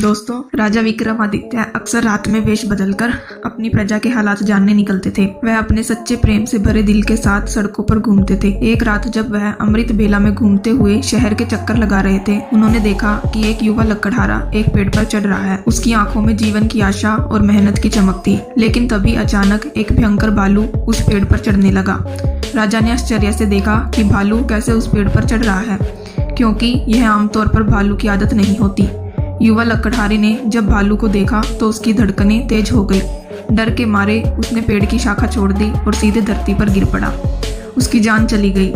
दोस्तों, राजा विक्रमादित्य अक्सर रात में वेश बदलकर अपनी प्रजा के हालात जानने निकलते थे। वह अपने सच्चे प्रेम से भरे दिल के साथ सड़कों पर घूमते थे। एक रात जब वह अमृत बेला में घूमते हुए शहर के चक्कर लगा रहे थे, उन्होंने देखा कि एक युवा लकड़हारा एक पेड़ पर चढ़ रहा है। उसकी आंखों में जीवन की आशा और मेहनत की चमक थी। लेकिन तभी अचानक एक भयंकर भालू उस पेड़ पर चढ़ने लगा। राजा ने आश्चर्य से देखा कि भालू कैसे उस पेड़ पर चढ़ रहा है, क्योंकि यह आमतौर पर भालू की आदत नहीं होती। युवा लकड़हारे ने जब भालू को देखा तो उसकी धड़कनें तेज हो गई। डर के मारे उसने पेड़ की शाखा छोड़ दी और सीधे धरती पर गिर पड़ा। उसकी जान चली गई।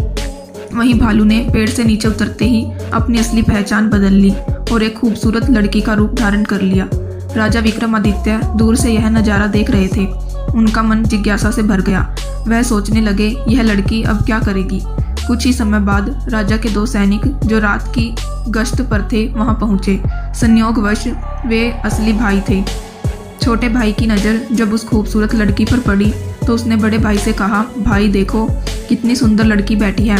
वहीं भालू ने पेड़ से नीचे उतरते ही अपनी असली पहचान बदल ली और एक खूबसूरत लड़की का रूप धारण कर लिया। राजा विक्रमादित्य दूर से यह नज़ारा देख रहे थे। उनका मन जिज्ञासा से भर गया। वह सोचने लगे, यह लड़की अब क्या करेगी। कुछ ही समय बाद राजा के दो सैनिक जो रात की गश्त पर थे वहां पहुंचे। संयोगवश वे असली भाई थे। छोटे भाई की नज़र जब उस खूबसूरत लड़की पर पड़ी तो उसने बड़े भाई से कहा, भाई देखो कितनी सुंदर लड़की बैठी है,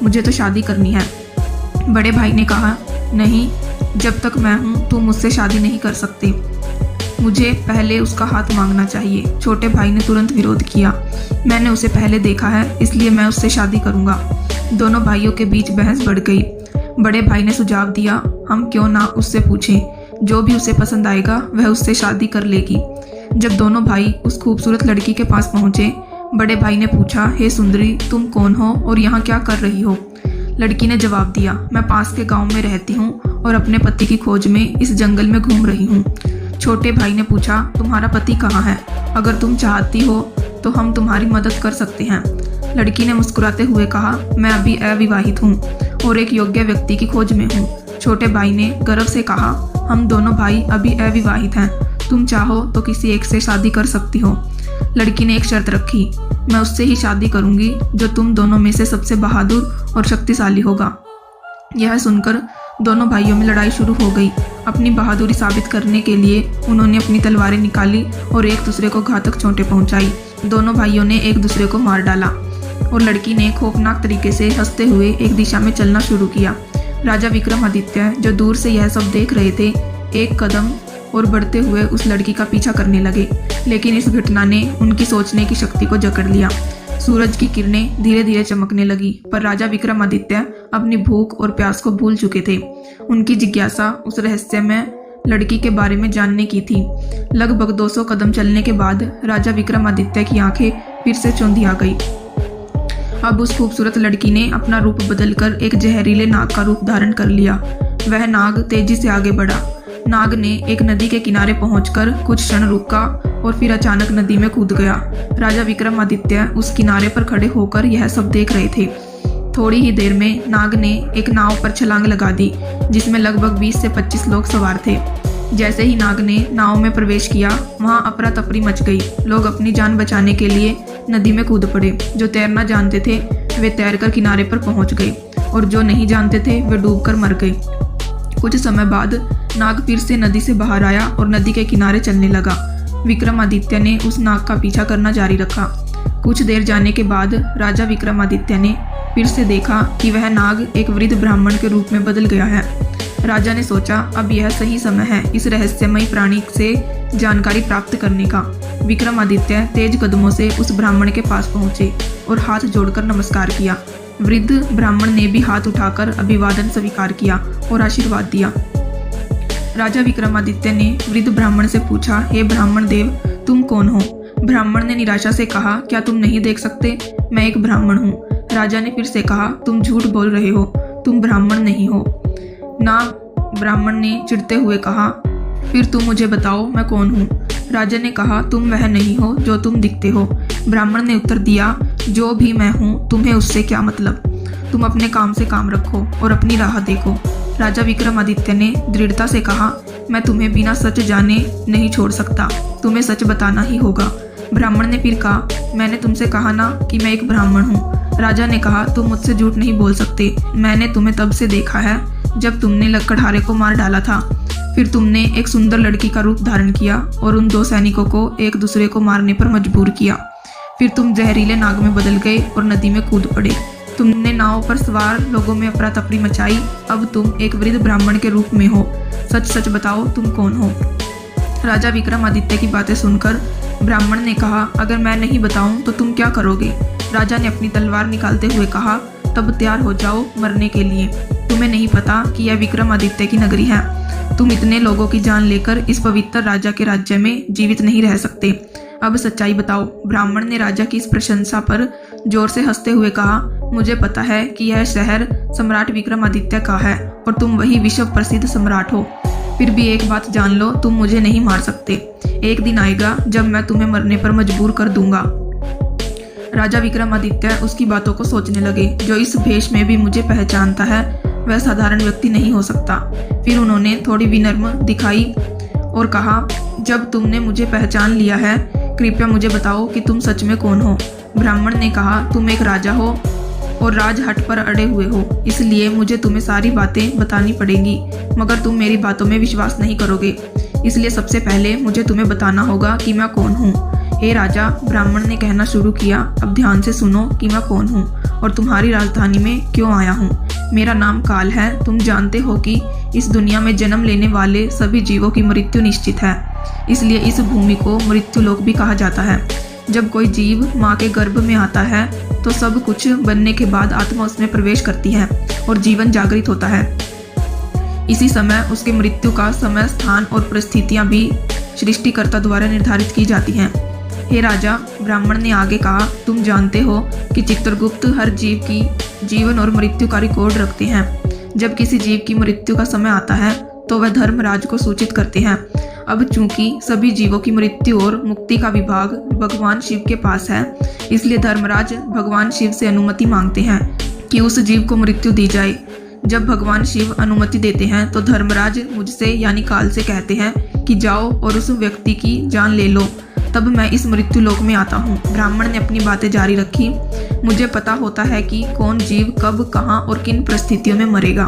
मुझे तो शादी करनी है। बड़े भाई ने कहा, नहीं, जब तक मैं हूँ तुम मुझसे शादी नहीं कर सकते, मुझे पहले उसका हाथ मांगना चाहिए। छोटे भाई ने तुरंत विरोध किया, मैंने उसे पहले देखा है, इसलिए मैं उससे शादी करूंगा। दोनों भाइयों के बीच बहस बढ़ गई। बड़े भाई ने सुझाव दिया, हम क्यों ना उससे पूछें, जो भी उसे पसंद आएगा वह उससे शादी कर लेगी। जब दोनों भाई उस खूबसूरत लड़की के पास पहुंचे, बड़े भाई ने पूछा, हे सुंदरी, तुम कौन हो और यहाँ क्या कर रही हो। लड़की ने जवाब दिया, मैं पास के गाँव में रहती हूँ और अपने पति की खोज में इस जंगल में घूम रही हूँ। छोटे भाई ने पूछा, तुम्हारा पति कहाँ है, अगर तुम चाहती हो तो हम तुम्हारी मदद कर सकते हैं। लड़की ने मुस्कुराते हुए कहा, मैं अभी अविवाहित हूँ और एक योग्य व्यक्ति की खोज में हूँ। छोटे भाई ने गर्व से कहा, हम दोनों भाई अभी अविवाहित हैं, तुम चाहो तो किसी एक से शादी कर सकती हो। लड़की ने एक शर्त रखी, मैं उससे ही शादी करूंगी जो तुम दोनों में से सबसे बहादुर और शक्तिशाली होगा। यह सुनकर दोनों भाइयों में लड़ाई शुरू हो गई। अपनी बहादुरी साबित करने के लिए उन्होंने अपनी तलवारें निकाली और एक दूसरे को घातक चोटें पहुंचाई। दोनों भाइयों ने एक दूसरे को मार डाला और लड़की ने खौफनाक तरीके से हंसते हुए एक दिशा में चलना शुरू किया। राजा विक्रमादित्य जो दूर से यह सब देख रहे थे, एक कदम और बढ़ते हुए उस लड़की का पीछा करने लगे। लेकिन इस घटना ने उनकी सोचने की शक्ति को जकड़ लिया। सूरज की किरणें धीरे धीरे चमकने लगी, पर राजा विक्रमादित्य अपनी भूख और प्यास को भूल चुके थे। उनकी जिज्ञासा उस रहस्यमय लड़की के बारे में जानने की थी। लगभग 200 कदम चलने के बाद राजा विक्रमादित्य की आंखें फिर से चौंधिया गई। अब उस खूबसूरत लड़की ने अपना रूप बदलकर एक जहरीले नाग का रूप धारण कर लिया। वह नाग तेजी से आगे बढ़ा। नाग ने एक नदी के किनारे पहुंचकर कुछ क्षण रुका और फिर अचानक नदी में कूद गया। राजा विक्रमादित्य उस किनारे पर खड़े होकर यह सब देख रहे थे। थोड़ी ही देर में नाग ने एक नाव पर छलांग लगा दी, जिसमें लगभग 20 से 25 लोग सवार थे। जैसे ही नाग ने नाव में प्रवेश किया, वहां अफरा तफरी मच गई। लोग अपनी जान बचाने के लिए नदी में कूद पड़े। जो तैरना जानते थे वे तैरकर किनारे पर पहुंच गए और जो नहीं जानते थे वे डूबकर मर गए। कुछ समय बाद नाग फिर से नदी से बाहर आया और नदी के किनारे चलने लगा। विक्रमादित्य ने उस नाग का पीछा करना जारी रखा। कुछ देर जाने के बाद राजा विक्रमादित्य ने फिर से देखा कि वह नाग एक वृद्ध ब्राह्मण के रूप में बदल गया है। राजा ने सोचा, अब यह सही समय है इस रहस्यमयी प्राणी से जानकारी प्राप्त करने का। विक्रमादित्य तेज कदमों से उस ब्राह्मण के पास पहुंचे और हाथ जोड़कर नमस्कार किया। वृद्ध ब्राह्मण ने भी हाथ उठाकर अभिवादन स्वीकार किया और आशीर्वाद दिया। राजा विक्रमादित्य ने वृद्ध ब्राह्मण से पूछा, हे ब्राह्मण देव, तुम कौन हो। ब्राह्मण ने निराशा से कहा, क्या तुम नहीं देख सकते, मैं एक ब्राह्मण हूँ। राजा ने फिर से कहा, तुम झूठ बोल रहे हो, तुम ब्राह्मण नहीं हो ना। ब्राह्मण ने चिढ़ते हुए कहा, फिर तुम मुझे बताओ मैं कौन हूँ। राजा ने कहा, तुम वह नहीं हो जो तुम दिखते हो। ब्राह्मण ने उत्तर दिया, जो भी मैं हूँ तुम्हें उससे क्या मतलब, तुम अपने काम से काम रखो और अपनी राह देखो। राजा विक्रमादित्य ने दृढ़ता से कहा, मैं तुम्हें बिना सच जाने नहीं छोड़ सकता, तुम्हें सच बताना ही होगा। ब्राह्मण ने फिर कहा, मैंने तुमसे कहा ना कि मैं एक ब्राह्मण हूँ। राजा ने कहा, तुम मुझसे झूठ नहीं बोल सकते, मैंने तुम्हें तब से देखा है जब तुमने लकड़हारे को मार डाला था। फिर तुमने एक सुंदर लड़की का रूप धारण किया और उन दो सैनिकों को एक दूसरे को मारने पर मजबूर किया। फिर तुम जहरीले नाग में बदल गए और नदी में कूद पड़े। तुमने नाव पर सवार लोगों में अफरा तफरी मचाई। अब तुम एक वृद्ध ब्राह्मण के रूप में हो। सच सच बताओ तुम कौन हो। राजा विक्रमादित्य की बातें सुनकर ब्राह्मण ने कहा, अगर मैं नहीं बताऊं तो तुम क्या करोगे। राजा ने अपनी तलवार निकालते हुए कहा, तब तैयार हो जाओ मरने के लिए। तुम्हें नहीं पता कि यह विक्रमादित्य की नगरी है। तुम इतने लोगों की जान लेकर इस पवित्र राजा के राज्य में जीवित नहीं रह सकते। अब सच्चाई बताओ। ब्राह्मण ने राजा की इस प्रशंसा पर जोर से हंसते हुए कहा, मुझे पता है कि यह शहर सम्राट विक्रमादित्य का है और तुम वही विश्व प्रसिद्ध सम्राट हो। फिर भी एक बात जान लो, तुम मुझे नहीं मार सकते। एक दिन आएगा जब मैं तुम्हें मरने पर मजबूर कर दूंगा। राजा विक्रमादित्य उसकी बातों को सोचने लगे। जो इस भेष में भी मुझे पहचानता है वह साधारण व्यक्ति नहीं हो सकता। फिर उन्होंने थोड़ी विनम्र दिखाई और कहा, जब तुमने मुझे पहचान लिया है, कृपया मुझे बताओ कि तुम सच में कौन हो। ब्राह्मण ने कहा, तुम एक राजा हो और राजहट पर अड़े हुए हो, इसलिए मुझे तुम्हें सारी बातें बतानी पड़ेंगी, मगर तुम मेरी बातों में विश्वास नहीं करोगे। इसलिए सबसे पहले मुझे तुम्हें बताना होगा कि मैं कौन हूँ। हे राजा, ब्राह्मण ने कहना शुरू किया, अब ध्यान से सुनो कि मैं कौन हूँ और तुम्हारी राजधानी में क्यों आया हूँ। मेरा नाम काल है। तुम जानते हो कि इस दुनिया में जन्म लेने वाले सभी जीवों की मृत्यु निश्चित है, इसलिए इस भूमि को मृत्युलोक भी कहा जाता है। जब कोई जीव माँ के गर्भ में आता है तो सब कुछ बनने के बाद आत्मा उसमें प्रवेश करती है और जीवन जागृत होता है। इसी समय उसके मृत्यु का समय, स्थान और परिस्थितियां भी सृष्टिकर्ता द्वारा निर्धारित की जाती हैं। हे राजा, ब्राह्मण ने आगे कहा, तुम जानते हो कि चित्रगुप्त हर जीव की जीवन और मृत्यु का रिकॉर्ड रखते हैं। जब किसी जीव की मृत्यु का समय आता है तो वह धर्मराज को सूचित करते हैं। अब चूंकि सभी जीवों की मृत्यु और मुक्ति का विभाग भगवान शिव के पास है, इसलिए धर्मराज भगवान शिव से अनुमति मांगते हैं कि उस जीव को मृत्यु दी जाए। जब भगवान शिव अनुमति देते हैं तो धर्मराज मुझसे यानी काल से कहते हैं कि जाओ और उस व्यक्ति की जान ले लो, तब मैं इस मृत्यु लोक में आता हूँ। ब्राह्मण ने अपनी बातें जारी रखी, मुझे पता होता है कि कौन जीव कब, कहाँ और किन परिस्थितियों में मरेगा।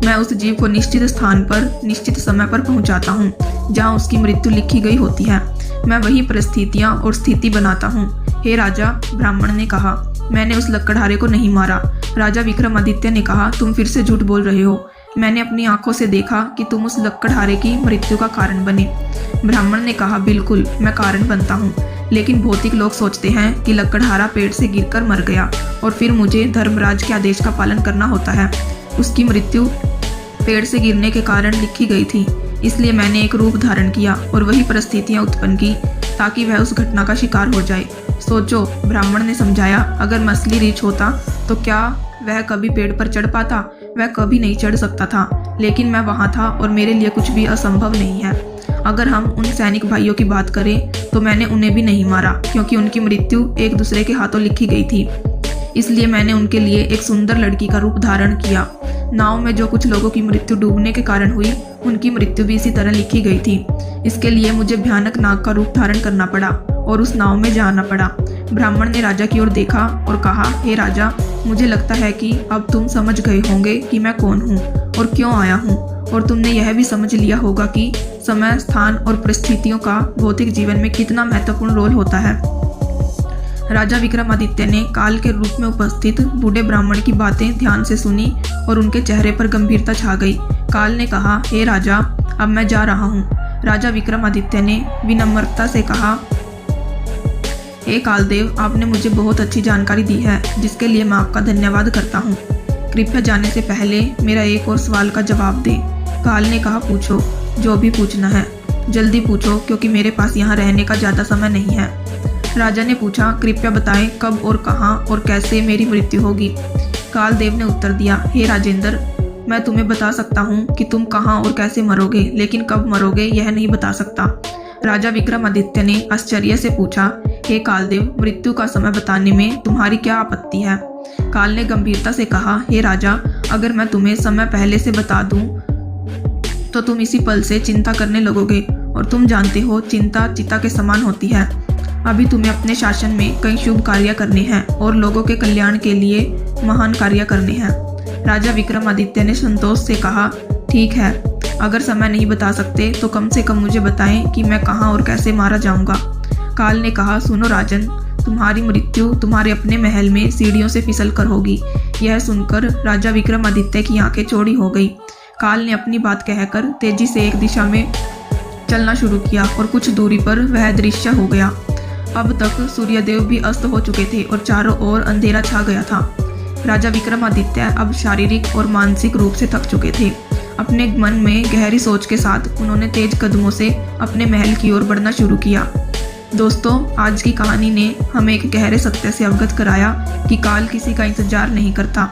मैं उस जीव को निश्चित स्थान पर निश्चित समय पर पहुँचाता हूँ जहाँ उसकी मृत्यु लिखी गई होती है। मैं वही परिस्थितियाँ और स्थिति बनाता हूँ। हे राजा, ब्राह्मण ने कहा, मैंने उस लकड़हारे को नहीं मारा। राजा विक्रमादित्य ने कहा, तुम फिर से झूठ बोल रहे हो। मैंने अपनी आंखों से देखा कि तुम उस लकड़हारे की मृत्यु का कारण बने। ब्राह्मण ने कहा, बिल्कुल मैं कारण बनता हूँ, लेकिन भौतिक लोग सोचते हैं कि लकड़हारा पेड़ से गिरकर मर गया और फिर मुझे धर्मराज के आदेश का पालन करना होता है। उसकी मृत्यु पेड़ से गिरने के कारण लिखी गई थी, इसलिए मैंने एक रूप धारण किया और वही परिस्थितियां उत्पन्न की ताकि वह उस घटना का शिकार हो जाए। सोचो, ब्राह्मण ने समझाया, अगर मैं असली रीछ होता तो क्या वह कभी पेड़ पर चढ़ पाता? वह कभी नहीं चढ़ सकता था, लेकिन मैं वहां था और मेरे लिए कुछ भी असंभव नहीं है। अगर हम उन सैनिक भाइयों की बात करें तो मैंने उन्हें भी नहीं मारा, क्योंकि उनकी मृत्यु एक दूसरे के हाथों लिखी गई थी। इसलिए मैंने उनके लिए एक सुंदर लड़की का रूप धारण किया। नाव में जो कुछ लोगों की मृत्यु डूबने के कारण हुई, उनकी मृत्यु भी इसी तरह लिखी गई थी। इसके लिए मुझे भयानक नाग का रूप धारण करना पड़ा और उस नाव में जाना पड़ा। ब्राह्मण ने राजा की ओर देखा और कहा, हे राजा, मुझे लगता है कि अब तुम समझ गए होंगे कि मैं कौन हूँ और क्यों आया हूँ, और तुमने यह भी समझ लिया होगा कि समय, स्थान और परिस्थितियों का भौतिक जीवन में कितना महत्वपूर्ण रोल होता है। राजा विक्रमादित्य ने काल के रूप में उपस्थित बूढ़े ब्राह्मण की बातें ध्यान से सुनी और उनके चेहरे पर गंभीरता छा गई। काल ने कहा, हे राजा, अब मैं जा रहा हूँ। राजा विक्रमादित्य ने विनम्रता से कहा, हे कालदेव, आपने मुझे बहुत अच्छी जानकारी दी है, जिसके लिए मैं आपका धन्यवाद करता हूँ। कृपया जाने से पहले मेरा एक और सवाल का जवाब दें। काल ने कहा, पूछो, जो भी पूछना है जल्दी पूछो, क्योंकि मेरे पास यहाँ रहने का ज़्यादा समय नहीं है। राजा ने पूछा, कृपया बताएं कब और कहाँ और कैसे मेरी मृत्यु होगी। कालदेव ने उत्तर दिया, हे राजेंद्र, मैं तुम्हें बता सकता हूँ कि तुम कहाँ और कैसे मरोगे, लेकिन कब मरोगे यह नहीं बता सकता। राजा विक्रमादित्य ने आश्चर्य से पूछा, हे कालदेव, मृत्यु का समय बताने में तुम्हारी क्या आपत्ति है? काल ने गंभीरता से कहा, हे राजा, अगर मैं तुम्हें समय पहले से बता दूं तो तुम इसी पल से चिंता करने लगोगे, और तुम जानते हो चिंता चिता के समान होती है। अभी तुम्हें अपने शासन में कई शुभ कार्य करने हैं और लोगों के कल्याण के लिए महान कार्य करने हैं। राजा विक्रमादित्य ने संतोष से कहा, ठीक है, अगर समय नहीं बता सकते तो कम से कम मुझे बताएं कि मैं कहाँ और कैसे मारा जाऊंगा। काल ने कहा, सुनो राजन, तुम्हारी मृत्यु तुम्हारे अपने महल में सीढ़ियों से फिसल कर होगी। यह सुनकर राजा विक्रमादित्य की आंखें चौड़ी हो गई। काल ने अपनी बात कहकर तेजी से एक दिशा में चलना शुरू किया और कुछ दूरी पर वह दृश्य हो गया। अब तक सूर्यदेव भी अस्त हो चुके थे और चारों ओर अंधेरा छा गया था। राजा विक्रमादित्य अब शारीरिक और मानसिक रूप से थक चुके थे। अपने मन में गहरी सोच के साथ उन्होंने तेज कदमों से अपने महल की ओर बढ़ना शुरू किया। दोस्तों, आज की कहानी ने हमें एक गहरे सत्य से अवगत कराया कि काल किसी का इंतजार नहीं करता।